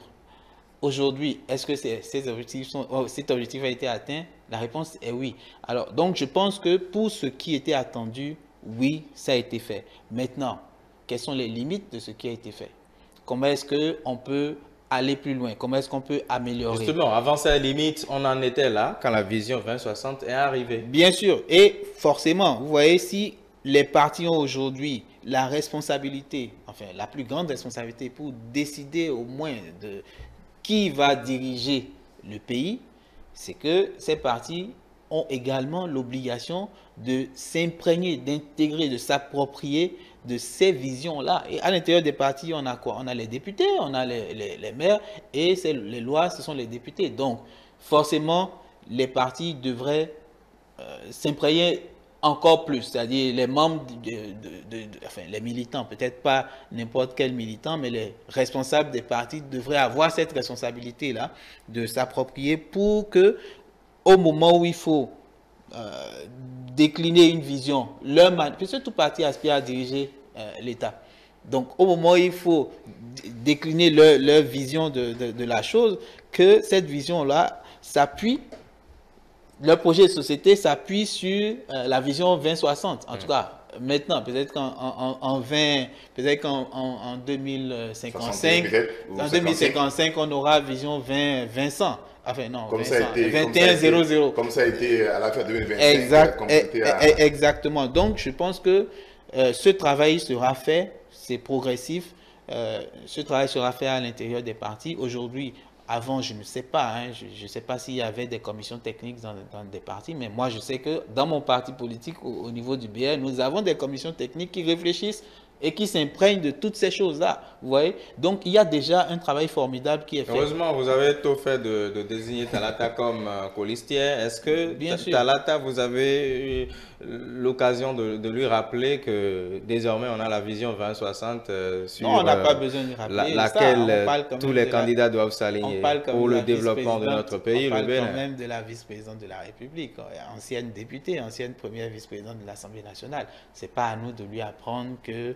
Aujourd'hui, est-ce que cet objectif a été atteint? La réponse est oui. Alors, donc, je pense que pour ce qui était attendu, oui, ça a été fait. Maintenant, quelles sont les limites de ce qui a été fait? Comment est-ce qu'on peut aller plus loin? Comment est-ce qu'on peut améliorer? Justement, avant ces limites, on en était là quand la vision 2060 est arrivée. Bien sûr. Et forcément, vous voyez, si les partis ont aujourd'hui la responsabilité, enfin la plus grande responsabilité pour décider au moins de qui va diriger le pays, c'est que ces partis ont également l'obligation de s'imprégner, d'intégrer, de s'approprier de ces visions-là. Et à l'intérieur des partis, on a quoi? On a les députés, on a les maires, et les lois, ce sont les députés. Donc, forcément, les partis devraient s'imprégner encore plus, c'est-à-dire les membres, enfin les militants, peut-être pas n'importe quel militant, mais les responsables des partis devraient avoir cette responsabilité-là de s'approprier pour que, au moment où il faut décliner une vision, puisque tout parti aspire à diriger l'État. Donc, au moment où il faut décliner leur vision de la chose, que cette vision-là s'appuie, leur projet de société s'appuie sur la vision 2060. En tout cas, maintenant, peut-être qu'en 2055, en 2055, on aura vision 2000. Enfin, non, comme 2000, ça a été, 2100. Comme ça a été à la fin 2025. Exactement. Donc, je pense que ce travail sera fait, c'est progressif. Ce travail sera fait à l'intérieur des partis. Aujourd'hui, avant, je ne sais pas, je ne sais pas s'il y avait des commissions techniques dans des partis, mais moi, je sais que dans mon parti politique, au niveau du BR, nous avons des commissions techniques qui réfléchissent et qui s'imprègnent de toutes ces choses-là. Vous voyez? Donc, il y a déjà un travail formidable qui est fait. Heureusement, vous avez tout fait de désigner Talata comme colistière. Est-ce que Talata, vous avez eu l'occasion de lui rappeler que désormais, on a la vision 2060 sur non, on n'a pas besoin de lui rappeler laquelle tous les candidats doivent s'aligner pour le développement de notre pays, le Bénin. On parle parle quand même de la vice-présidente de la République, ancienne députée, ancienne première vice-présidente de l'Assemblée nationale. Ce n'est pas à nous de lui apprendre que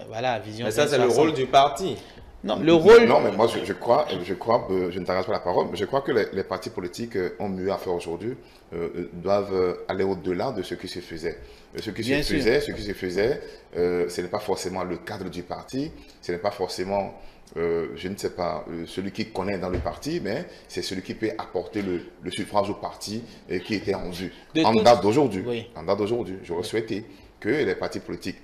voilà, vision. Mais ça, c'est le rôle du parti. Non, le rôle. Non, mais moi, je crois, je ne t'arrête pas la parole, mais je crois que les partis politiques ont mieux à faire aujourd'hui, doivent aller au-delà de ce qui se faisait. Ce qui se faisait, ce n'est pas forcément le cadre du parti, ce n'est pas forcément, je ne sais pas, celui qui connaît dans le parti, mais c'est celui qui peut apporter le suffrage au parti qui était en vue. En date d'aujourd'hui, j'aurais souhaité que les partis politiques,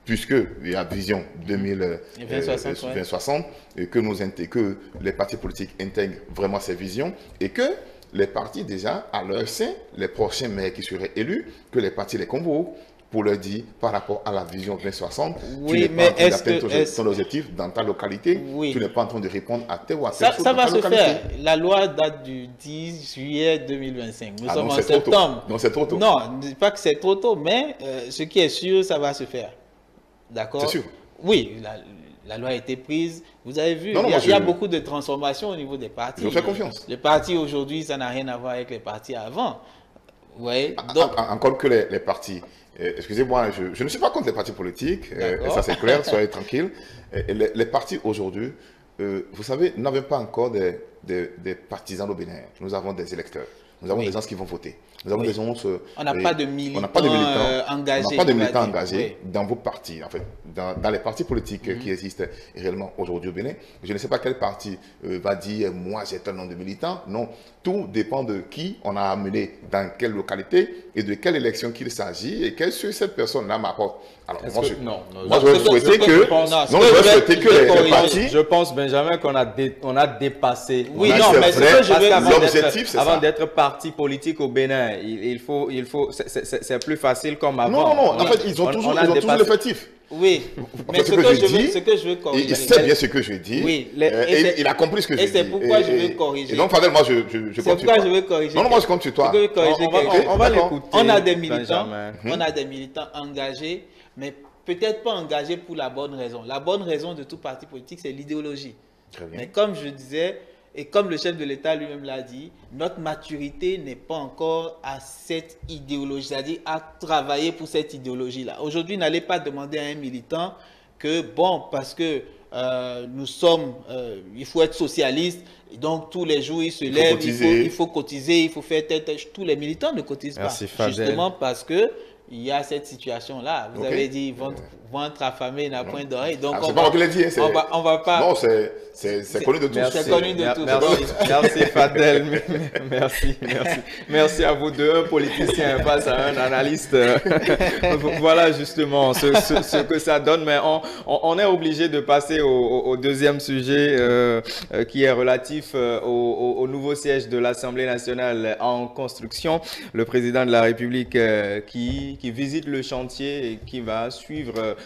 puisque il y a vision 2060, et que les partis politiques intègrent vraiment ces visions et que les partis déjà à leur sein, les prochains maires qui seraient élus, que les partis les convoquent pour leur dire par rapport à la vision 2060, oui, tu n'es pas en train d'atteindre ton objectif dans ta localité, oui. Tu n'es pas en train de répondre à tel ou à tel chose ça dans va ta se localité. faire. La loi date du 10 juillet 2025. Nous sommes non, en septembre. Non, c'est trop tôt. Non, je ne dis pas que c'est trop tôt, mais ce qui est sûr, ça va se faire. D'accord? C'est sûr. Oui, la loi a été prise. Vous avez vu, il y a beaucoup de transformations au niveau des partis. Je fais confiance. Les partis aujourd'hui, ça n'a rien à voir avec les partis avant. Ouais, donc, encore que les partis, excusez-moi, je ne suis pas contre les partis politiques, et ça c'est clair, soyez tranquilles. Les partis aujourd'hui, vous savez, nous n'avons pas encore des partisans au Bénin. Nous avons des électeurs. Nous avons des gens qui vont voter. Nous avons des gens, on n'a pas de militants engagés. On n'a pas de militants engagés dans vos partis, en fait, dans les partis politiques qui existent réellement aujourd'hui au Bénin. Je ne sais pas quel parti va dire, moi j'ai un nombre de militants. Non, tout dépend de qui on a amené dans quelle localité et de quelle élection qu'il s'agit et qu'est-ce que cette personne-là m'apporte. Alors, moi, je vais souhaiter que les partis... Je pense, Benjamin, qu'on a dépassé. Oui, non, mais l'objectif, c'est ça. Avant d'être parti politique au Bénin, il faut, c'est plus facile comme avant. Non, en fait, ils ont toujours l'effectif. Oui, mais ce que je veux corriger. Il sait bien ce que je dis. Oui, et il a compris ce que je dis. Et c'est pourquoi je veux corriger. Et donc, Fadel, moi, je c'est pourquoi je veux corriger. Non, moi, je compte sur toi. On va l'écouter. On a des militants engagés, mais peut-être pas engagés pour la bonne raison. La bonne raison de tout parti politique, c'est l'idéologie. Mais comme je disais, et comme le chef de l'État lui-même l'a dit, notre maturité n'est pas encore à cette idéologie, c'est-à-dire à travailler pour cette idéologie-là. Aujourd'hui, n'allez pas demander à un militant que, bon, parce que nous sommes, il faut être socialiste, donc tous les jours il se lève, il faut cotiser, il faut faire tête. Tous les militants ne cotisent pas. Justement parce que il y a cette situation-là. Vous avez dit ventre affamé n'a point d'oreille. Donc c'est pas moi qui l'ai dit. On va pas. Non, c'est connu de tous. C'est connu de tous. Merci Fadel. Merci à vous deux, un politicien face à un analyste. Voilà justement ce que ça donne. Mais on est obligé de passer au deuxième sujet qui est relatif au nouveau siège de l'Assemblée nationale en construction. Le président de la République qui visite le chantier et qui va suivre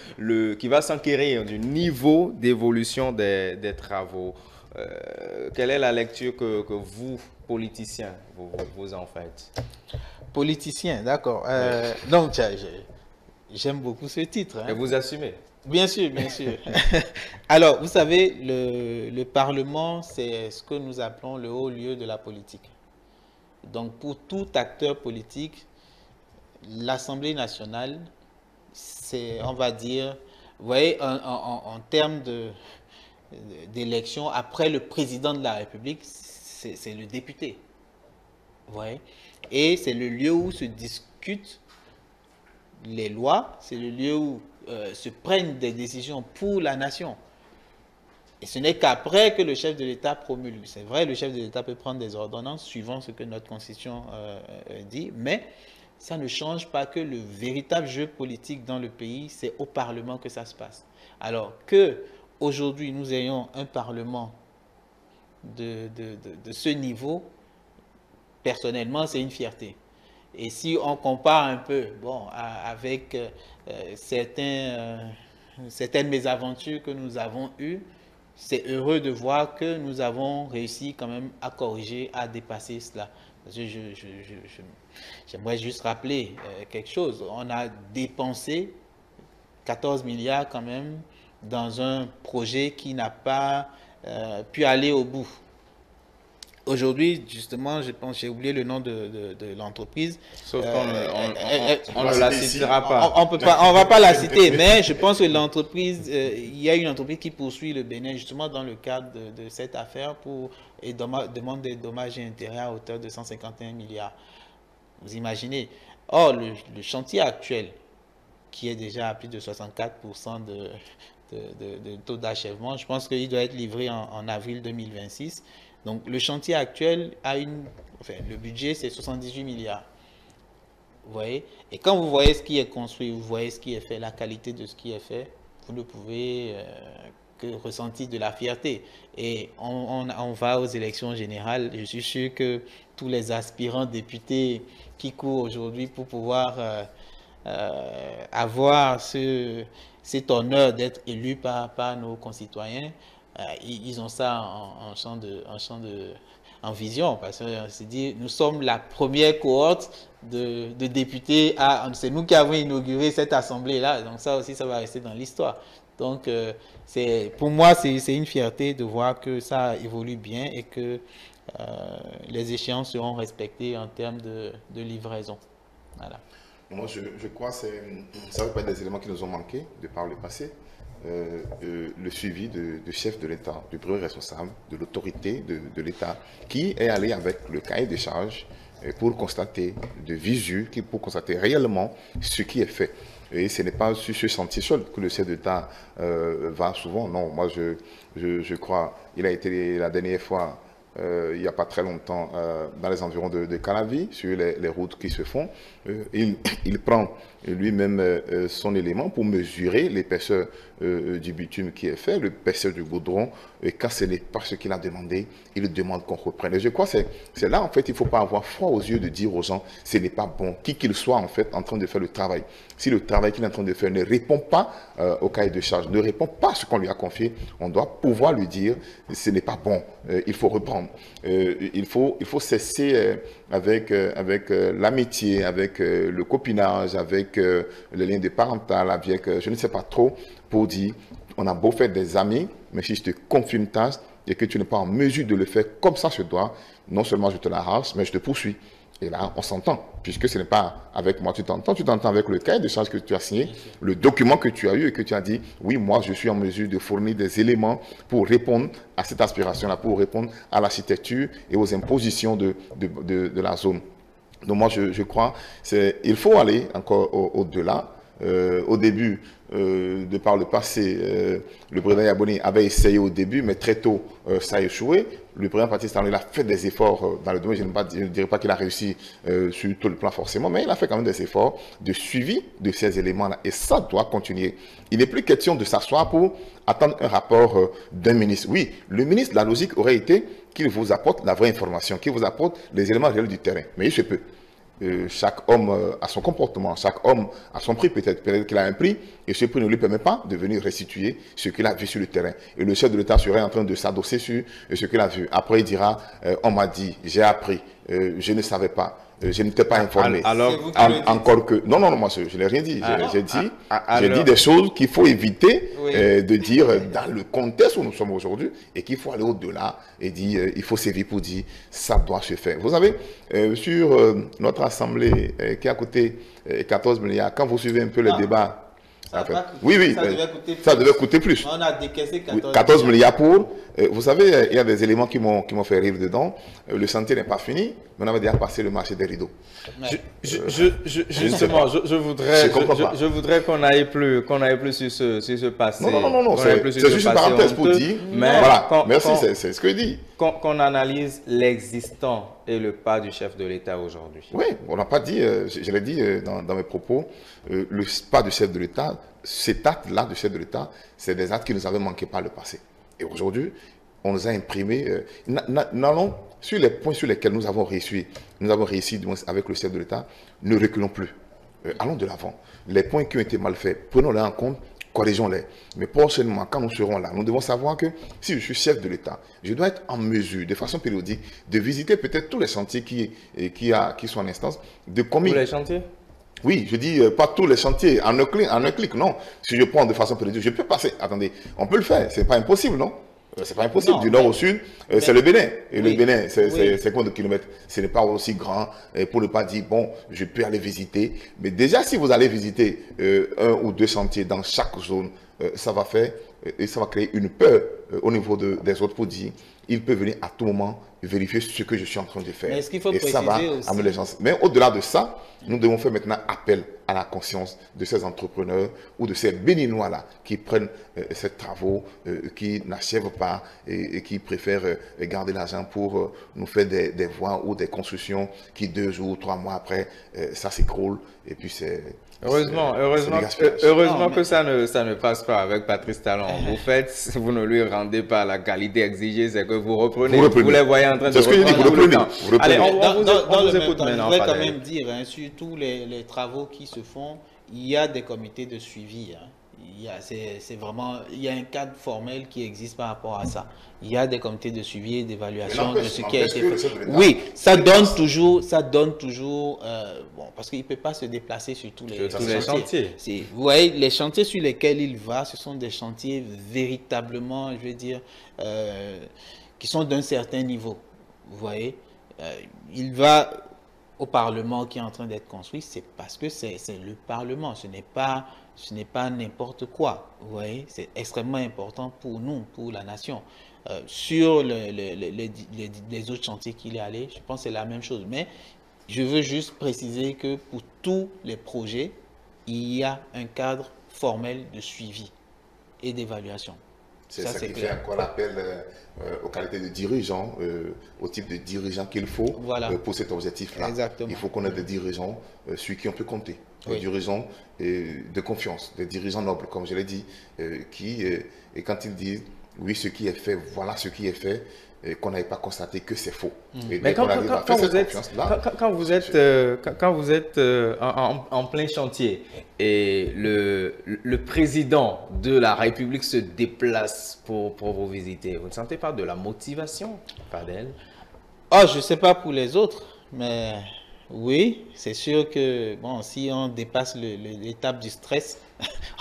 qui va s'enquérir du niveau d'évolution des travaux. Quelle est la lecture que vous, politiciens, vous en faites? Politicien, d'accord. Donc, j'aime beaucoup ce titre. Et vous assumez? Bien sûr, bien sûr. Alors, vous savez, le Parlement, c'est ce que nous appelons le haut lieu de la politique. Donc, pour tout acteur politique, l'Assemblée nationale, c'est, on va dire, vous voyez, en termes d'élection, après le président de la République, c'est le député. Vous voyez? Et c'est le lieu où se discutent les lois, c'est le lieu où se prennent des décisions pour la nation. Et ce n'est qu'après que le chef de l'État promulgue. C'est vrai, le chef de l'État peut prendre des ordonnances suivant ce que notre Constitution dit, mais ça ne change pas que le véritable jeu politique dans le pays, c'est au Parlement que ça se passe. Alors que aujourd'hui nous ayons un Parlement de ce niveau, personnellement, c'est une fierté. Et si on compare un peu avec certaines mésaventures que nous avons eues, c'est heureux de voir que nous avons réussi quand même à corriger, à dépasser cela. J'aimerais juste rappeler quelque chose. On a dépensé 14 milliards quand même dans un projet qui n'a pas pu aller au bout. Aujourd'hui, justement, je pense, j'ai oublié le nom de l'entreprise. Sauf qu'on ne la citera pas. On va pas la citer, mais je pense que l'entreprise, il y a une entreprise qui poursuit le Bénin justement dans le cadre de cette affaire et demande des dommages et intérêts à hauteur de 151 milliards. Vous imaginez. Or, le chantier actuel, qui est déjà à plus de 64% de taux d'achèvement, je pense qu'il doit être livré en avril 2026. Donc, le chantier actuel le budget, c'est 78 milliards. Vous voyez? Et quand vous voyez ce qui est construit, vous voyez ce qui est fait, la qualité de ce qui est fait, vous ne pouvez que ressentir de la fierté. Et on va aux élections générales. Je suis sûr que tous les aspirants députés qui courent aujourd'hui pour pouvoir avoir cet honneur d'être élus par nos concitoyens, ils ont ça en vision, parce que c'est dit, nous sommes la première cohorte de députés, c'est nous qui avons inauguré cette assemblée-là, donc ça aussi, ça va rester dans l'histoire. Donc, pour moi, c'est une fierté de voir que ça évolue bien et que les échéances seront respectées en termes de livraison. Voilà. Moi, je crois que ça fait partie des éléments qui nous ont manqué de par le passé. Le suivi du chef de l'État, du premier responsable, de l'autorité de l'État, qui est allé avec le cahier de charges pour constater de visu, pour constater réellement ce qui est fait. Et ce n'est pas sur ce chantier seul que le chef d'État va souvent. Non, moi je crois, il a été la dernière fois il n'y a pas très longtemps dans les environs de Calavi, sur les routes qui se font. Il prend lui-même son élément pour mesurer l'épaisseur du bitume qui est fait, l'épaisseur du goudron. Et quand ce n'est pas ce qu'il a demandé, il demande qu'on reprenne. Et je crois que c'est là, en fait, il ne faut pas avoir froid aux yeux de dire aux gens, ce n'est pas bon, qui qu'il soit, en fait, en train de faire le travail. Si le travail qu'il est en train de faire ne répond pas au cahier de charge, ne répond pas à ce qu'on lui a confié, on doit pouvoir lui dire, ce n'est pas bon, il faut reprendre. Il faut cesser avec l'amitié, avec le copinage, avec les liens de parental, avec je ne sais pas trop, pour dire, on a beau faire des amis, mais si je te confie une tâche et que tu n'es pas en mesure de le faire comme ça se doit, non seulement je te l'arrache, mais je te poursuis. Et là, on s'entend, puisque ce n'est pas avec moi, tu t'entends avec le cahier de charge que tu as signé, le document que tu as eu et que tu as dit, oui, moi, je suis en mesure de fournir des éléments pour répondre à cette aspiration-là, pour répondre à l'architecture et aux impositions de la zone. Donc moi, je crois qu'il faut aller encore au-delà. Au début, de par le passé, le président Yaboni avait essayé au début, mais très tôt, ça a échoué. Le président Patrice Talon, il a fait des efforts dans le domaine, je ne dirais pas qu'il a réussi sur tout le plan forcément, mais il a fait quand même des efforts de suivi de ces éléments-là, et ça doit continuer. Il n'est plus question de s'asseoir pour attendre un rapport d'un ministre. Oui, le ministre, la logique aurait été qu'il vous apporte la vraie information, qu'il vous apporte les éléments réels du terrain, mais il se peut. Chaque homme a son comportement, chaque homme a son prix, peut-être qu'il a un prix, et ce prix ne lui permet pas de venir restituer ce qu'il a vu sur le terrain. Et le chef de l'État serait en train de s'adosser sur ce qu'il a vu. Après, il dira, on m'a dit, j'ai appris, je ne savais pas. Je n'étais pas informé. Alors, encore que... Non, moi, je ne l'ai rien dit. J'ai dit des choses qu'il faut éviter de dire dans le contexte où nous sommes aujourd'hui et qu'il faut aller au-delà et dire, il faut sévir pour dire, ça doit se faire. Vous savez, sur notre assemblée qui a coûté 14 milliards, quand vous suivez un peu les débats, ça devait coûter plus. On a décaissé 14 milliards pour... vous savez, il y a des éléments qui m'ont fait rire dedans. Le chantier n'est pas fini, mais on avait déjà passé le marché des rideaux. Justement, je voudrais qu'on aille plus sur ce passé. Non, c'est juste une parenthèse pour dire... Mais voilà, merci, c'est ce que je dis. Qu'on analyse l'existant et le pas du chef de l'État aujourd'hui. Oui, on n'a pas dit, je l'ai dit dans mes propos, le pas du chef de l'État, cet acte-là du chef de l'État, c'est des actes qui nous avaient manqué par le passé. Et aujourd'hui, on nous a imprimé, n'allons sur les points sur lesquels nous avons réussi du moins avec le chef de l'État, ne reculons plus. Allons de l'avant. Les points qui ont été mal faits, prenons-les en compte, corrigeons-les. Mais prochainement, quand nous serons là, nous devons savoir que si je suis chef de l'État, je dois être en mesure, de façon périodique, de visiter peut-être tous les chantiers qui sont en instance. Tous les chantiers? Oui, je dis pas tous les chantiers, en un clic, non. Si je prends de façon périodique, je peux passer. Attendez, on peut le faire, c'est pas impossible, non? C'est pas impossible. Du nord au sud, c'est le Bénin. Et le Bénin, c'est combien de kilomètres? Ce n'est pas aussi grand pour ne pas dire, bon, je peux aller visiter. Mais déjà, si vous allez visiter un ou deux chantiers dans chaque zone, ça va faire et ça va créer une peur au niveau des autres pour dire, il peut venir à tout moment vérifier ce que je suis en train de faire. Mais est-ce qu'il faut et ça va amener les gens. Mais au-delà de ça, nous devons faire maintenant appel à la conscience de ces entrepreneurs ou de ces Béninois-là qui prennent ces travaux, qui n'achèvent pas et qui préfèrent garder l'argent pour nous faire des voies ou des constructions qui 2 jours, 3 mois après, ça s'écroule et puis c'est... Heureusement que ça ne passe pas avec Patrice Talon. Vous ne lui rendez pas la qualité exigée, c'est que vous reprenez. Vous les voyez en train de reprendre. Allez, on vous écoute maintenant. Je voudrais quand même dire, sur tous les travaux qui se font, il y a des comités de suivi. Il y a un cadre formel qui existe par rapport à ça. Il y a des comités de suivi et d'évaluation de ce qui a été fait. Oui, ça donne toujours, bon, parce qu'il ne peut pas se déplacer sur tous les chantiers. Vous voyez, les chantiers sur lesquels il va, ce sont des chantiers véritablement, je veux dire, qui sont d'un certain niveau. Vous voyez, il va au Parlement qui est en train d'être construit, c'est parce que c'est le Parlement, ce n'est pas n'importe quoi. Vous voyez, c'est extrêmement important pour nous, pour la nation. Sur les autres chantiers qu'il est allé, je pense que c'est la même chose. Mais je veux juste préciser que pour tous les projets, il y a un cadre formel de suivi et d'évaluation. C'est ça qui fait encore appel aux qualités de dirigeants, au type de dirigeants qu'il faut pour cet objectif-là. Il faut qu'on ait des dirigeants sur qui on peut compter, des dirigeants de confiance, des dirigeants nobles, comme je l'ai dit, et quand ils disent oui, ce qui est fait, voilà ce qui est fait, et qu'on n'avait pas constaté que c'est faux. Mais quand vous êtes en plein chantier et le président de la République se déplace pour vous visiter, vous ne sentez pas de la motivation, Fadel? Oh, je ne sais pas pour les autres, mais oui, c'est sûr que bon, si on dépasse l'étape du stress,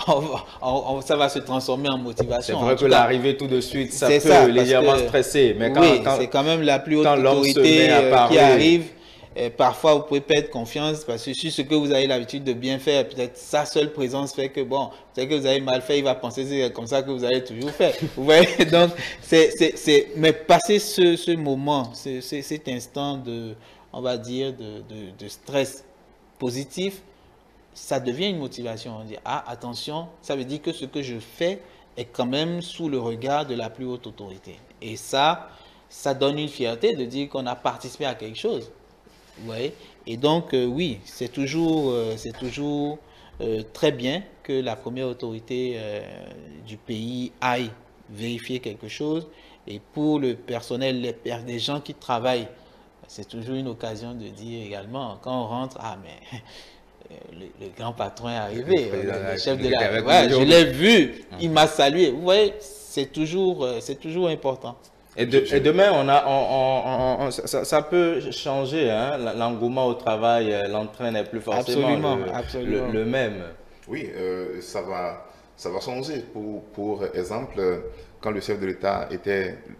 ça va se transformer en motivation. C'est vrai que l'arrivée tout de suite, ça peut légèrement stresser. Mais c'est quand même la plus haute autorité qui arrive. Et parfois, vous pouvez perdre confiance parce que sur ce que vous avez l'habitude de bien faire, peut-être sa seule présence fait que, bon, peut-être que vous avez mal fait, il va penser que c'est comme ça que vous allez toujours faire. Vous voyez? Donc, mais passer ce moment, cet instant de, on va dire, de stress positif, ça devient une motivation. On dit, ah, attention, ça veut dire que ce que je fais est quand même sous le regard de la plus haute autorité. Et ça donne une fierté de dire qu'on a participé à quelque chose. Vous voyez? Et donc, oui, c'est toujours très bien que la première autorité du pays aille vérifier quelque chose. Et pour le personnel, les gens qui travaillent, c'est toujours une occasion de dire également, quand on rentre, ah, mais... Le grand patron est arrivé, le chef de la... Ouais, je l'ai vu, il m'a salué. Vous voyez, c'est toujours important. Et demain, ça peut changer, hein? L'engouement au travail, l'entrain n'est plus forcément le même. Oui, ça va changer. Pour exemple, quand le chef de l'État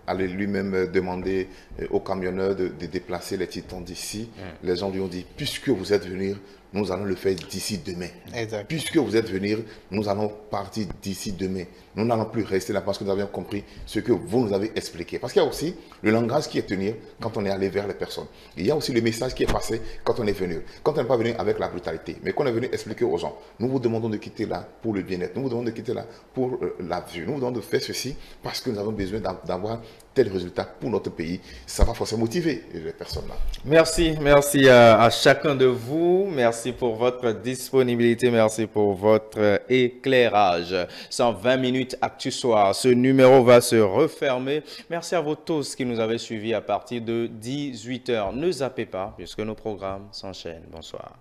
allait lui-même demander aux camionneurs de déplacer les titans d'ici, les gens lui ont dit, puisque vous êtes venus, nous allons le faire d'ici demain. Exact. Puisque vous êtes venus, nous allons partir d'ici demain. Nous n'allons plus rester là parce que nous avions compris ce que vous nous avez expliqué. Parce qu'il y a aussi le langage qui est tenu quand on est allé vers les personnes. Il y a aussi le message qui est passé quand on est venu. Quand on n'est pas venu avec la brutalité, mais qu'on est venu expliquer aux gens. Nous vous demandons de quitter là pour le bien-être. Nous vous demandons de quitter là pour la vie. Nous vous demandons de faire ceci parce que nous avons besoin d'avoir tel résultat pour notre pays. Ça va forcément motiver les personnes là. Merci à chacun de vous. Merci pour votre disponibilité. Merci pour votre éclairage. 120 minutes Actu Soir. Ce numéro va se refermer. Merci à vous tous qui nous avez suivis à partir de 18 h. Ne zappez pas puisque nos programmes s'enchaînent. Bonsoir.